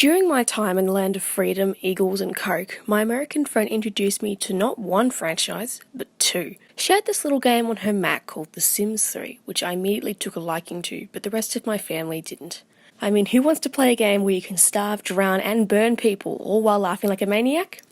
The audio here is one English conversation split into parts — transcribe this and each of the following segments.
During my time in the land of freedom, eagles and coke, my American friend introduced me to not one franchise, but two. She had this little game on her Mac called The Sims 3, which I immediately took a liking to, but the rest of my family didn't. I mean, who wants to play a game where you can starve, drown and burn people, all while laughing like a maniac?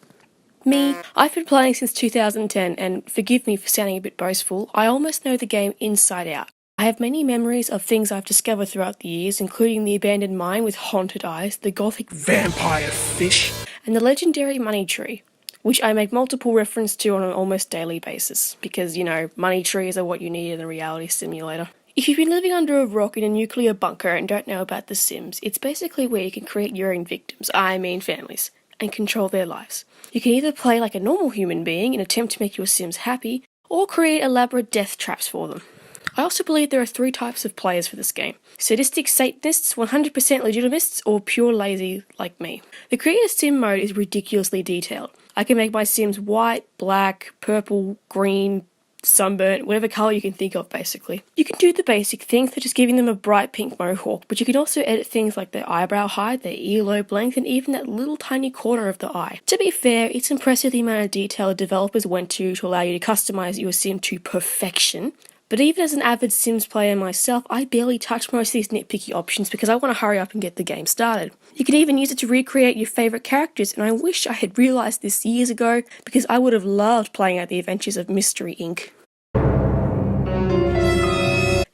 Me. I've been playing since 2010, and forgive me for sounding a bit boastful, I almost know the game inside out. I have many memories of things I've discovered throughout the years, including the abandoned mine with haunted eyes, the gothic vampire fish, and the legendary money tree, which I make multiple reference to on an almost daily basis, because, money trees are what you need in a reality simulator. If you've been living under a rock in a nuclear bunker and don't know about The Sims, it's basically where you can create your own victims, I mean families, and control their lives. You can either play like a normal human being and attempt to make your Sims happy, or create elaborate death traps for them. I also believe there are three types of players for this game: sadistic Satanists, 100% legitimists, or pure lazy like me. The Create a Sim mode is ridiculously detailed. I can make my Sims white, black, purple, green, sunburnt, whatever colour you can think of basically. You can do the basic things such as giving them a bright pink mohawk, but you can also edit things like their eyebrow height, their earlobe length, and even that little tiny corner of the eye. To be fair, it's impressive the amount of detail developers went to allow you to customise your Sim to perfection. But even as an avid Sims player myself, I barely touch most of these nitpicky options because I want to hurry up and get the game started. You can even use it to recreate your favourite characters, and I wish I had realised this years ago because I would have loved playing out the adventures of Mystery Inc.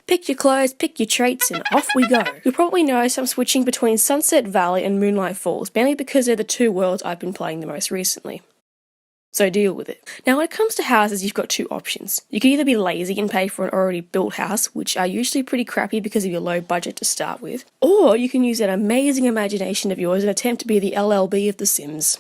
Pick your clothes, pick your traits, and off we go. You'll probably notice I'm switching between Sunset Valley and Moonlight Falls, mainly because they're the two worlds I've been playing the most recently. So deal with it. Now when it comes to houses, you've got two options. You can either be lazy and pay for an already built house, which are usually pretty crappy because of your low budget to start with, or you can use that amazing imagination of yours and attempt to be the LLB of The Sims.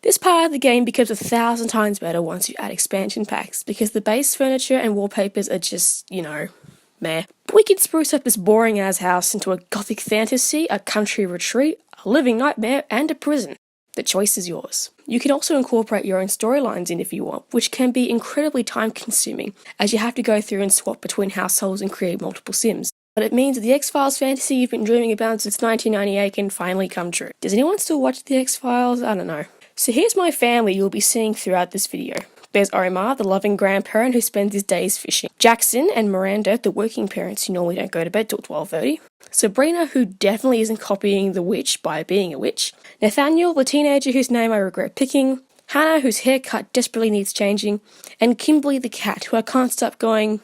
This part of the game becomes 1,000 times better once you add expansion packs, because the base furniture and wallpapers are just, meh. But we can spruce up this boring ass house into a gothic fantasy, a country retreat, a living nightmare, and a prison. The choice is yours. You can also incorporate your own storylines in if you want, which can be incredibly time consuming, as you have to go through and swap between households and create multiple Sims. But it means that the X-Files fantasy you've been dreaming about since 1998 can finally come true. Does anyone still watch the X-Files? I don't know. So here's my family you'll be seeing throughout this video. There's Omar, the loving grandparent who spends his days fishing. Jackson and Miranda, the working parents who normally don't go to bed till 12:30. Sabrina, who definitely isn't copying The Witch by being a witch. Nathaniel, the teenager whose name I regret picking. Hannah, whose haircut desperately needs changing. And Kimberly the cat, who I can't stop going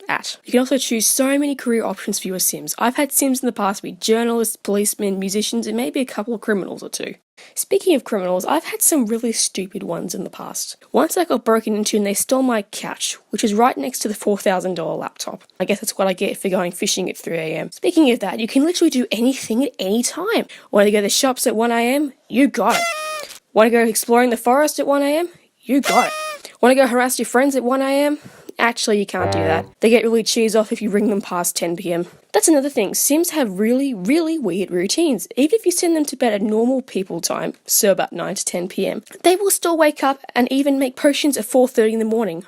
at. You can also choose so many career options for your Sims. I've had Sims in the past be journalists, policemen, musicians, and maybe a couple of criminals or two. Speaking of criminals, I've had some really stupid ones in the past. Once I got broken into and they stole my couch, which was right next to the $4,000 laptop. I guess that's what I get for going fishing at 3 AM. Speaking of that, you can literally do anything at any time. Want to go to the shops at 1 AM? You got it. Want to go exploring the forest at 1 AM? You got it. Want to go harass your friends at 1 AM? Actually, you can't do that. They get really cheesed off if you ring them past 10 PM. That's another thing. Sims have really, really weird routines. Even if you send them to bed at normal people time, so about 9 to 10 PM, they will still wake up and even make potions at 4:30 in the morning.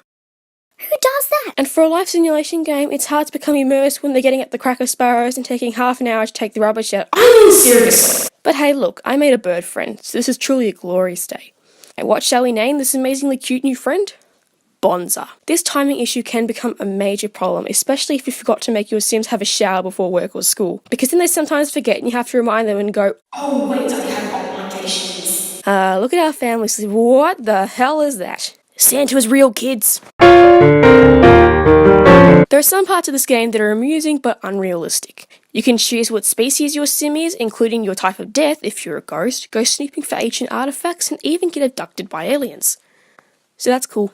Who does that? And for a life simulation game, it's hard to become immersed when they're getting at the cracker sparrows and taking half an hour to take the rubbish out. I mean, seriously. But hey, look, I made a bird friend, so this is truly a glorious day. And what shall we name this amazingly cute new friend? Bonza. This timing issue can become a major problem, especially if you forgot to make your Sims have a shower before work or school, because then they sometimes forget and you have to remind them and go, oh wait, I have obligations. Look at our family. What the hell is that? Santa is real, kids. There are some parts of this game that are amusing but unrealistic. You can choose what species your Sim is, including your type of death if you're a ghost, go snooping for ancient artifacts, and even get abducted by aliens. So that's cool.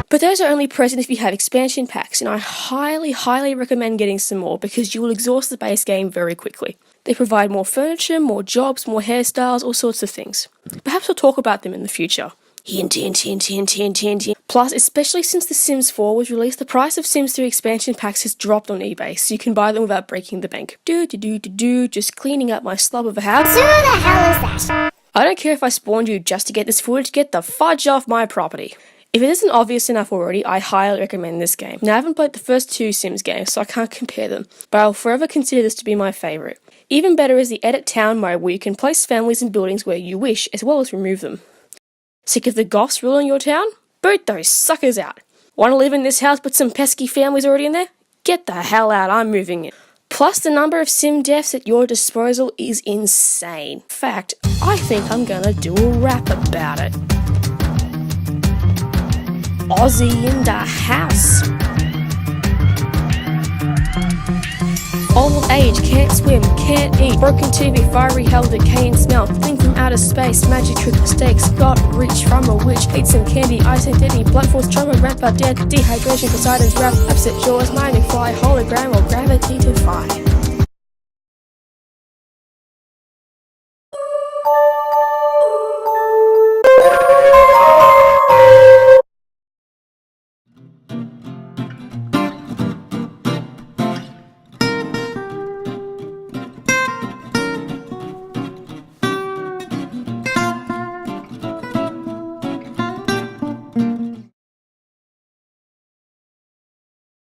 But those are only present if you have expansion packs, and I highly, highly recommend getting some more because you will exhaust the base game very quickly. They provide more furniture, more jobs, more hairstyles, all sorts of things. Perhaps we'll talk about them in the future. Hint, hint, hint, hint, hint, hint, hint. Plus, especially since The Sims 4 was released, the price of Sims 3 expansion packs has dropped on eBay, so you can buy them without breaking the bank. Just cleaning up my slub of a house. Who the hell is that? I don't care if I spawned you just to get this footage, get the fudge off my property. If it isn't obvious enough already, I highly recommend this game. Now, I haven't played the first two Sims games, so I can't compare them, but I'll forever consider this to be my favourite. Even better is the Edit Town mode, where you can place families in buildings where you wish, as well as remove them. Sick of the goths ruling your town? Boot those suckers out. Want to live in this house but some pesky families already in there? Get the hell out, I'm moving in. Plus, the number of sim deaths at your disposal is insane. In fact, I think I'm gonna do a rap about it. Aussie in the house. Old age, can't swim, can't eat. Broken TV, fiery hell, decay and smell. Thing from outer space, magic trick mistakes. Got rich from a witch, ate some candy, ice and diddy. Blunt force trauma, grandpa dead. Dehydration, Poseidon's wrath. Upset jaws, mining fly, hologram or gravity defy.